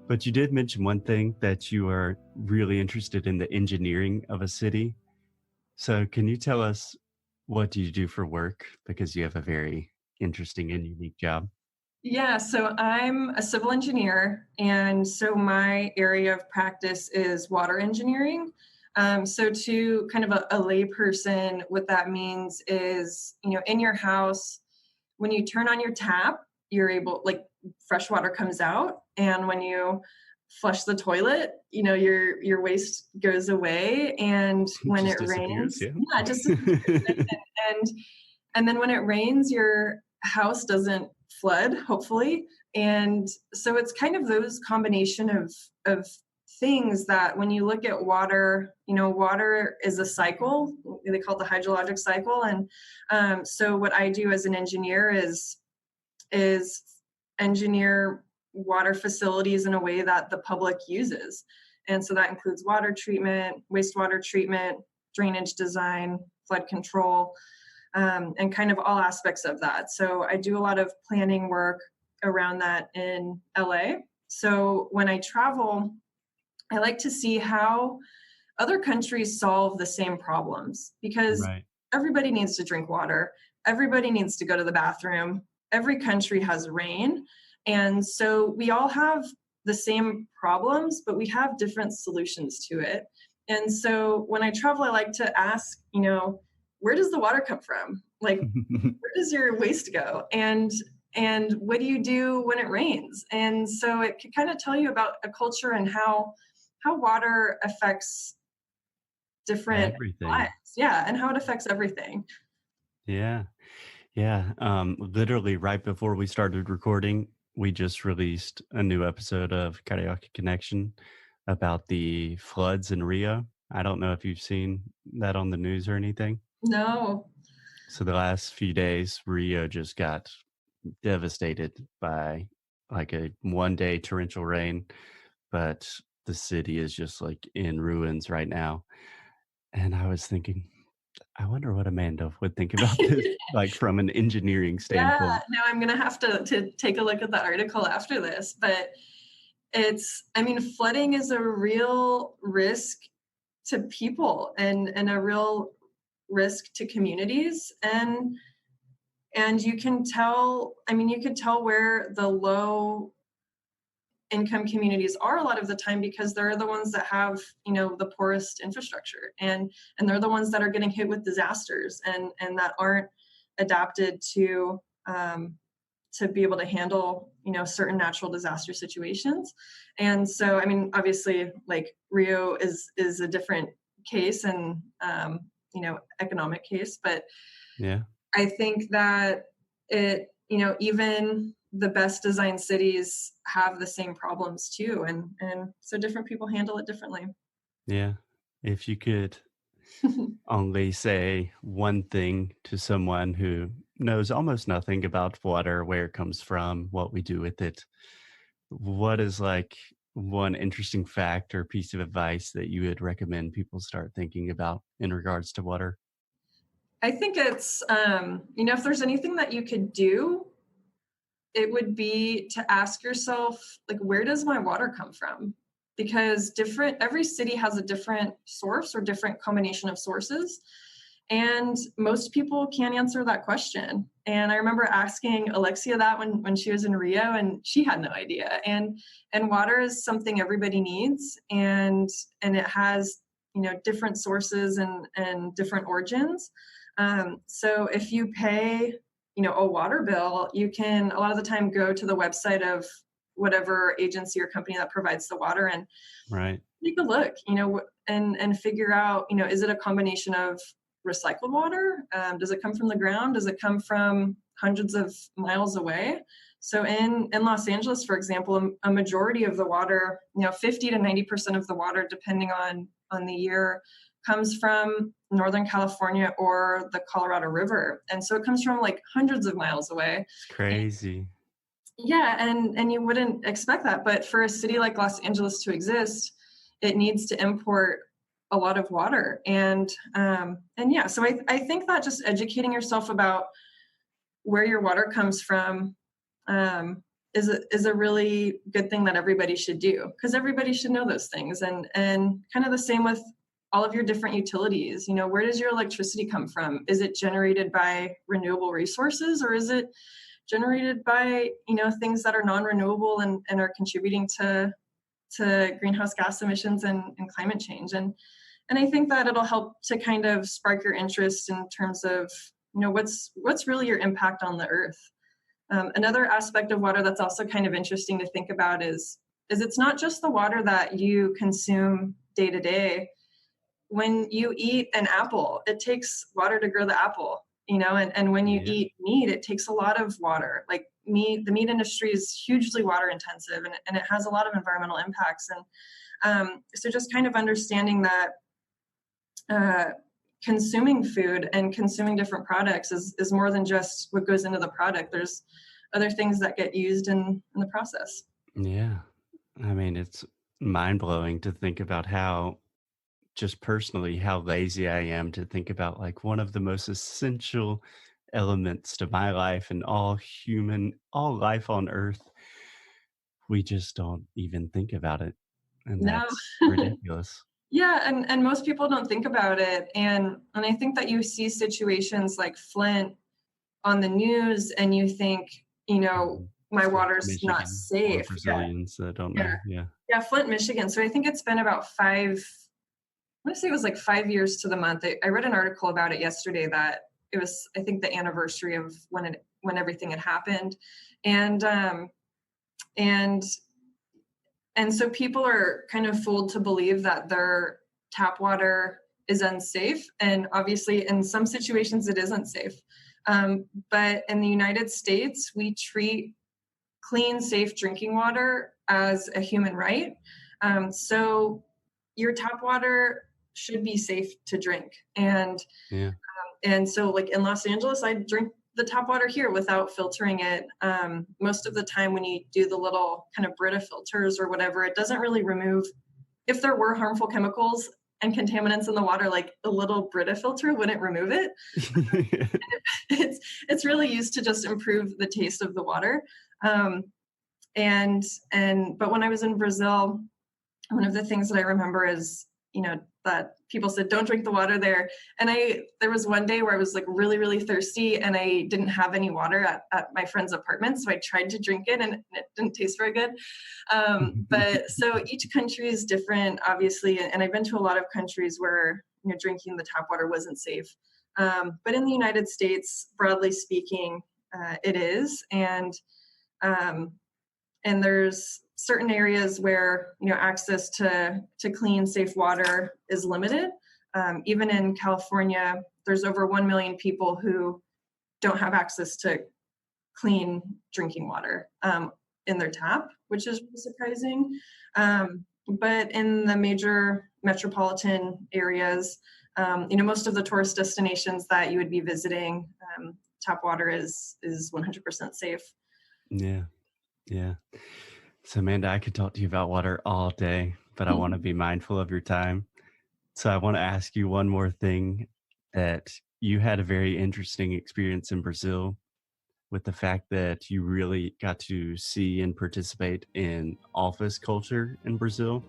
But you did mention one thing that you are really interested in the engineering of a city. So can you tell us what do you do for work? Because you have a very interesting and unique job. Yeah, so I'm a civil engineer, and so my area of practice is water engineering. So to kind of a lay person, what that means is, in your house, when you turn on your tap, you're able, like, fresh water comes out, and when you flush the toilet, your waste goes away, and when Just it disappears, rains, yeah. yeah, it just disappears. And and then when it rains, your house doesn't flood, hopefully. And so it's kind of those combination of things that when you look at water, water is a cycle. They call it the hydrologic cycle. And so what I do as an engineer is engineer water facilities in a way that the public uses. And so that includes water treatment, wastewater treatment, drainage design, flood control, and kind of all aspects of that. So I do a lot of planning work around that in LA. So when I travel, I like to see how other countries solve the same problems because Right. everybody needs to drink water, everybody needs to go to the bathroom, every country has rain. And so we all have the same problems, but we have different solutions to it. And so when I travel, I like to ask, where does the water come from? Like, where does your waste go? And what do you do when it rains? And so it can kind of tell you about a culture and how water affects different Everything. lives. Yeah, and how it affects everything. Yeah. Yeah. Literally right before we started recording, we just released a new episode of Karaoke Connection about the floods in Rio. I don't know if you've seen that on the news or anything. No. So the last few days, Rio just got devastated by like a 1 day torrential rain, but the city is just like in ruins right now. And I was thinking, I wonder what Amanda would think about this, like from an engineering Yeah, standpoint. no, I'm gonna have to take a look at the article after this. But flooding is a real risk to people and a real risk to communities. And you can tell where the low income communities are a lot of the time because they're the ones that have, the poorest infrastructure, and they're the ones that are getting hit with disasters and that aren't adapted to be able to handle, certain natural disaster situations. And so, obviously, like, Rio is a different case and, economic case, but Yeah. I think that even the best designed cities have the same problems too. And so different people handle it differently. Yeah. If you could only say one thing to someone who knows almost nothing about water, where it comes from, what we do with it, what is like one interesting fact or piece of advice that you would recommend people start thinking about in regards to water? I think it's, if there's anything that you could do, it would be to ask yourself, like, where does my water come from? Because every city has a different source or different combination of sources. And most people can't answer that question. And I remember asking Alexia that when she was in Rio, and she had no idea. And water is something everybody needs, and it has, different sources and different origins. So if you pay, a water bill, you can a lot of the time go to the website of whatever agency or company that provides the water and Right. take a look, and figure out, is it a combination of recycled water? Does it come from the ground? Does it come from hundreds of miles away? So in Los Angeles, for example, a majority of the water, 50 to 90% of the water, depending on the year, comes from Northern California or the Colorado River. And so it comes from like hundreds of miles away. It's crazy. Yeah, and you wouldn't expect that, but for a city like Los Angeles to exist, it needs to import a lot of water, and yeah, so I think that just educating yourself about where your water comes from, is a really good thing that everybody should do, because everybody should know those things. And kind of the same with all of your different utilities. Where does your electricity come from? Is it generated by renewable resources, or is it generated by things that are non-renewable and are contributing to greenhouse gas emissions and climate change? And I think that it'll help to kind of spark your interest in terms of what's really your impact on the earth. Another aspect of water that's also kind of interesting to think about is it's not just the water that you consume day to day. When you eat an apple, it takes water to grow the apple, and when you Yeah. eat meat, it takes a lot of water. Like the meat industry is hugely water intensive, and it has a lot of environmental impacts. And so just kind of understanding that uh, consuming food and consuming different products is more than just what goes into the product. There's other things that get used in the process. Yeah. I mean, it's mind blowing to think about how, just personally, how lazy I am to think about like one of the most essential elements to my life and all life on earth. We just don't even think about it. And No. that's ridiculous. Yeah, and most people don't think about it. And I think that you see situations like Flint on the news and you think, Mhm. my Flint, water's not Michigan for safe. Yeah. Brazilians that don't Yeah. know. Yeah. Yeah, Flint, Michigan. So I think it's been about I want to say it was like 5 years to the month. I read an article about it yesterday that it was, I think, the anniversary of when everything had happened. And um and and so people are kind of fooled to believe that their tap water is unsafe. And obviously, in some situations, it isn't safe. But in the United States, we treat clean, safe drinking water as a human right. So your tap water should be safe to drink. Yeah. And so, like in Los Angeles, I drink the tap water here without filtering it. Most of the time, when you do the little kind of Brita filters or whatever, it doesn't really remove. If there were harmful chemicals and contaminants in the water, like a little Brita filter wouldn't remove it. It's really used to just improve the taste of the water. Um, but when I was in Brazil, one of the things that I remember is, that people said, don't drink the water there. And there was one day where I was like really, really thirsty and I didn't have any water at my friend's apartment. So I tried to drink it and it didn't taste very good. But so each country is different, obviously. And I've been to a lot of countries where, drinking the tap water wasn't safe. But in the United States, broadly speaking, it is. And there's certain areas where access to clean, safe water is limited. Even in California, there's over 1 million people who don't have access to clean drinking water in their tap, which is surprising. But in the major metropolitan areas, most of the tourist destinations that you would be visiting, tap water is 100% safe. Yeah. Yeah. So, Amanda, I could talk to you about water all day, but I want to be mindful of your time. So, I want to ask you one more thing, that you had a very interesting experience in Brazil with the fact that you really got to see and participate in office culture in Brazil.